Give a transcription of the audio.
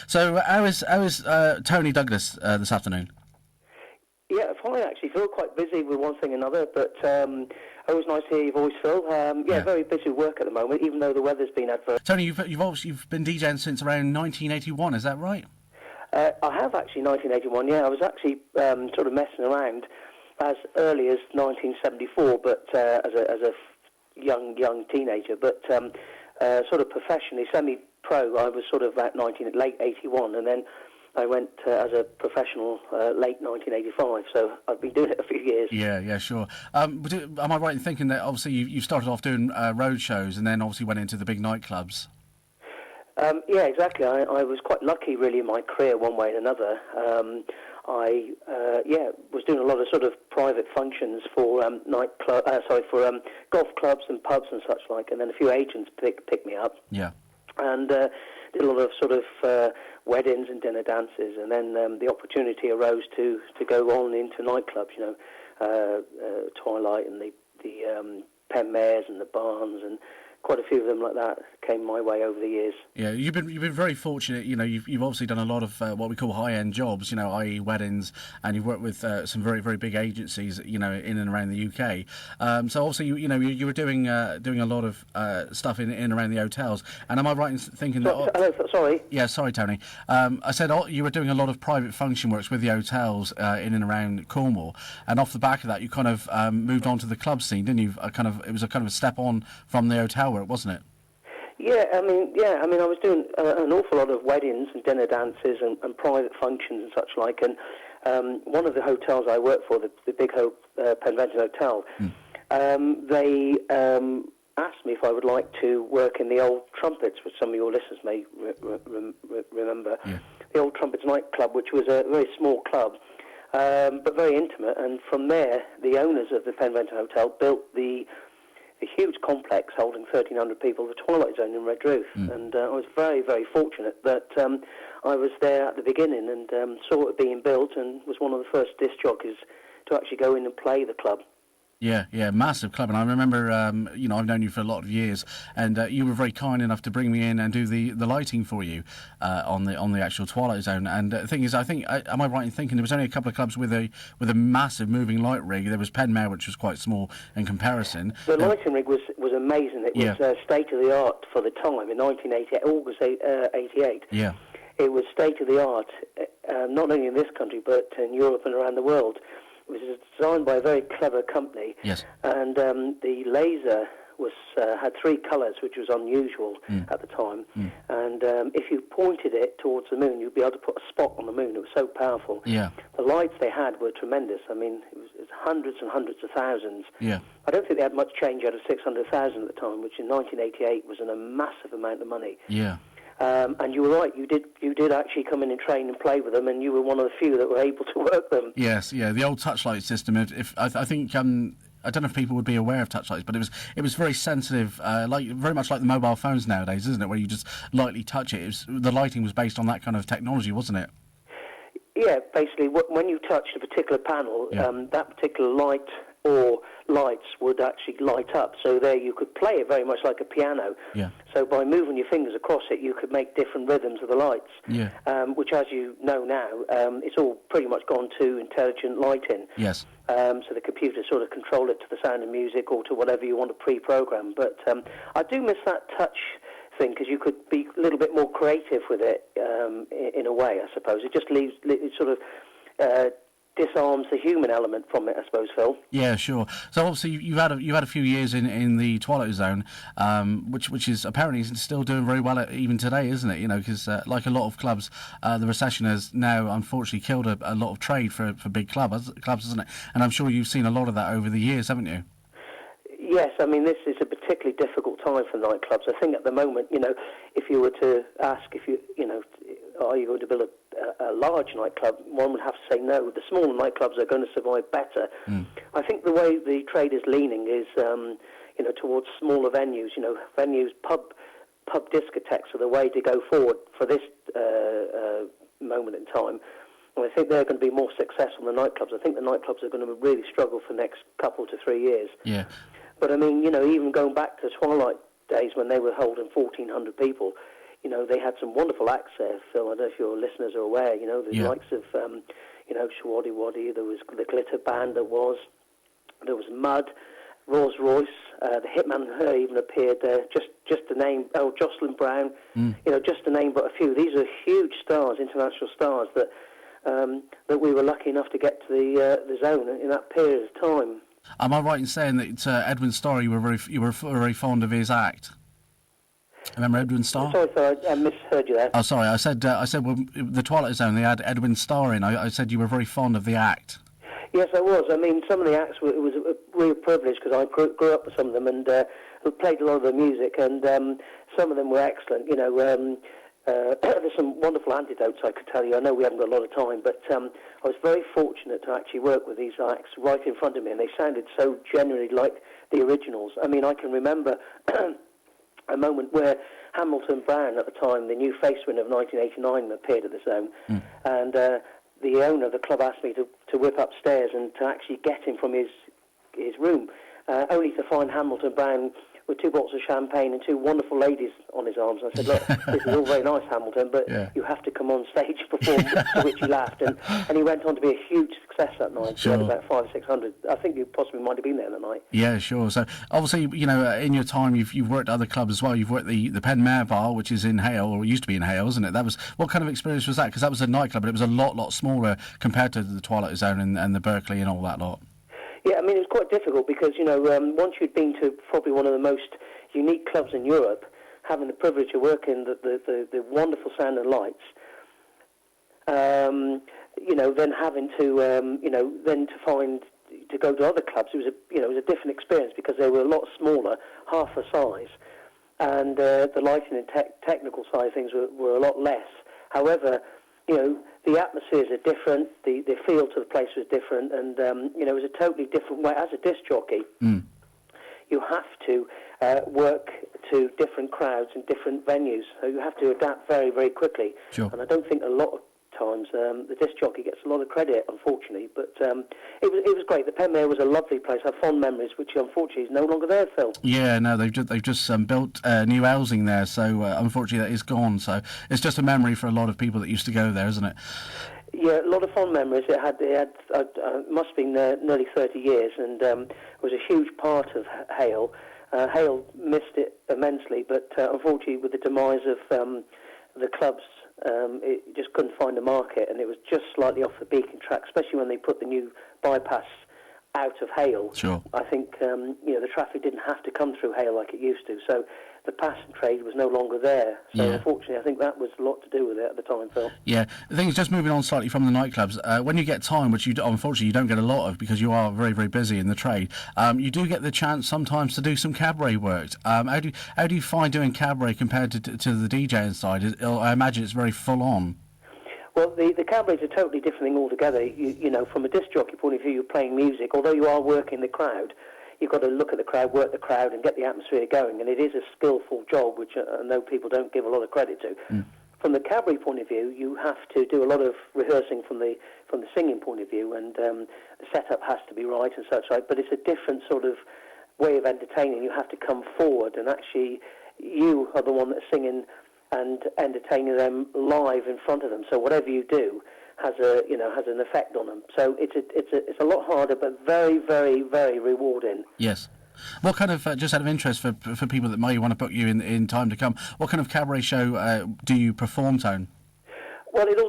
So how is Tony Douglas this afternoon? Yeah, fine actually. Phil, quite busy with one thing and another, but always nice to hear your voice, Phil. Yeah, very busy with work at the moment, even though the weather's been adverse. Tony, you've been DJing since around 1981, is that right? I have actually 1981. Yeah, I was actually sort of messing around as early as 1974, but as a young teenager, but sort of professionally, semi-pro, I was sort of at late 81, and then I went as a professional late 1985, so I've been doing it a few years. Yeah, sure. But am I right in thinking that obviously you started off doing road shows and then obviously went into the big nightclubs? Yeah, exactly. I was quite lucky, really, in my career, one way and another. I was doing a lot of sort of private functions for golf clubs and pubs and such like, and then a few agents picked me up. Yeah. And did a lot of sort of weddings and dinner dances, and then the opportunity arose to go on into nightclubs, Twilight and the Penmares and the Barns, and quite a few of them like that came my way over the years. Yeah, you've been very fortunate. You've obviously done a lot of what we call high-end jobs. I.e. weddings, and you've worked with some very very big agencies. In and around the UK. So obviously you were doing a lot of stuff in and around the hotels. And am I right in thinking that? Sorry. Yeah, sorry, Tony. I said you were doing a lot of private function works with the hotels in and around Cornwall. And off the back of that, you kind of moved on to the club scene, didn't you? It was a kind of a step on from the hotel work, wasn't it? Yeah, I mean, I was doing an awful lot of weddings and dinner dances and private functions and such like. And one of the hotels I worked for, the big Penwith Hotel, they asked me if I would like to work in the Old Trumpets, which some of your listeners may remember. Yeah. The Old Trumpets nightclub, which was a very small club, but very intimate. And from there, the owners of the Penwith Hotel built the huge complex holding 1,300 people, the Twilight Zone in Red Roof. And I was very, very fortunate that I was there at the beginning and saw it being built and was one of the first disc jockeys to actually go in and play the club. Yeah, massive club. And I remember, I've known you for a lot of years, and you were very kind enough to bring me in and do the lighting for you on the actual Twilight Zone. And the thing is, I think, am I right in thinking there was only a couple of clubs with a massive moving light rig? There was Penmare, which was quite small in comparison. The lighting rig was amazing. It was state of the art for the time in 1988, August 88. Yeah. It was state of the art, not only in this country but in Europe and around the world. It was designed by a very clever company. Yes. And the laser had three colours, which was unusual at the time. And if you pointed it towards the moon, you'd be able to put a spot on the moon. It was so powerful. Yeah. The lights they had were tremendous. I mean, it was hundreds and hundreds of thousands. Yeah. I don't think they had much change out of 600,000 at the time, which in 1988 was a massive amount of money. Yeah. And you were right. You did actually come in and train and play with them, and you were one of the few that were able to work them. Yes, yeah. The old touchlight system. I think I don't know if people would be aware of touchlights, but it was very sensitive, very much like the mobile phones nowadays, isn't it? Where you just lightly touch it. The lighting was based on that kind of technology, wasn't it? Yeah, basically, when you touched a particular panel, that particular light or lights would actually light up. So there you could play it very much like a piano. Yeah. So by moving your fingers across it, you could make different rhythms of the lights. Yeah. Which, as you know now, it's all pretty much gone to intelligent lighting. Yes. So the computer sort of control it to the sound of music or to whatever you want to pre-program. But I do miss that touch thing because you could be a little bit more creative with it in a way, I suppose. It just disarms the human element from it, I suppose, Phil. Yeah, sure. So obviously you had a few years in the Twilight Zone, which is apparently still doing very well even today, isn't it? Because like a lot of clubs, the recession has now unfortunately killed a lot of trade for big clubs, isn't it? And I'm sure you've seen a lot of that over the years, haven't you? Yes, I mean, this is a particularly difficult time for nightclubs. I think at the moment, if you were to ask are you going to build a large nightclub, one would have to say no. The smaller nightclubs are going to survive better. I think the way the trade is leaning is, towards smaller venues. Venues, pub discotheques are the way to go forward for this moment in time. And I think they're going to be more successful than the nightclubs. I think the nightclubs are going to really struggle for the next couple to 3 years. Yeah. But I mean, even going back to the Twilight days when they were holding 1,400 people, they had some wonderful acts there, Phil. I don't know if your listeners are aware. The likes of, Shawaddy Waddy. There was the Glitter Band. There was Mud, Rolls Royce. The Hitman and Her even appeared there. Just to name, Jocelyn Brown. Just to name but a few. These are huge stars, international stars that we were lucky enough to get to the zone in that period of time. Am I right in saying that Edwin Starr, you were very fond of his act? Remember Edwin Starr? Sorry, I misheard you there. Oh, sorry. I said well, the Twilight Zone. They had Edwin Starr in. I said you were very fond of the act. Yes, I was. I mean, some of the acts it was a real privilege because I grew up with some of them and played a lot of their music, and some of them were excellent. There's some wonderful anecdotes I could tell you. I know we haven't got a lot of time, but I was very fortunate to actually work with these acts right in front of me, and they sounded so genuinely like the originals. I mean, I can remember a moment where Hamilton Brown, at the time, the new face winner of 1989, appeared at the Zone, and the owner of the club asked me to whip upstairs and to actually get him from his room, only to find Hamilton Brown with 2 bottles of champagne and 2 wonderful ladies on his arms. And I said, look, this is all very nice, Hamilton, but you have to come on stage to perform, to which he laughed. And he went on to be a huge success that night. Sure. He had about 500 or 600. I think you possibly might have been there that night. Yeah, sure. So, obviously, in your time, you've worked at other clubs as well. You've worked the Penmare Bar, which is in Hale, or used to be in Hale, isn't it? What kind of experience was that? Because that was a nightclub, but it was a lot smaller compared to the Twilight Zone and the Berkeley and all that lot. Yeah, I mean, it was quite difficult because, once you'd been to probably one of the most unique clubs in Europe, having the privilege of working the wonderful sound and lights, then having to, then to go to other clubs, it was a different experience because they were a lot smaller, half the size, and the lighting and technical side of things were a lot less. However, the atmospheres are different, the feel to the place was different, and, it was a totally different way. As a disc jockey, you have to work to different crowds and different venues, so you have to adapt very, very quickly. Sure. And I don't think a lot of times the disc jockey gets a lot of credit, unfortunately, but it was great. The Penmare was a lovely place. I have fond memories, which unfortunately is no longer there, Phil. Yeah, no, they've just built new housing there, so unfortunately that is gone. So it's just a memory for a lot of people that used to go there, isn't it? Yeah, a lot of fond memories. It must have been nearly 30 years, and it was a huge part of Hale. Hale missed it immensely, but unfortunately with the demise of the clubs, it just couldn't find a market, and it was just slightly off the beaten track, especially when they put the new bypass out of Hale. Sure. I think the traffic didn't have to come through Hale like it used to, so the passing trade was no longer there. So unfortunately, I think that was a lot to do with it at the time, Phil. Yeah, the thing is, just moving on slightly from the nightclubs, when you get time, which unfortunately you don't get a lot of because you are very, very busy in the trade, you do get the chance sometimes to do some cabaret work. How do you find doing cabaret compared to the DJing side? I imagine it's very full on. Well, the cabaret is a totally different thing altogether. From a disc jockey point of view, you're playing music. Although you are working the crowd, you've got to look at the crowd, work the crowd, and get the atmosphere going. And it is a skillful job, which I know people don't give a lot of credit to. From the cabaret point of view, you have to do a lot of rehearsing from the singing point of view, and the setup has to be right and such like. But it's a different sort of way of entertaining. You have to come forward, and actually, you are the one that's singing and entertaining them live in front of them. So whatever you do has an effect on them. So it's a lot harder, but very, very, very rewarding. Yes. What kind of, just out of interest for people that may want to book you in time to come, what kind of cabaret show do you perform, Tone? Well, it all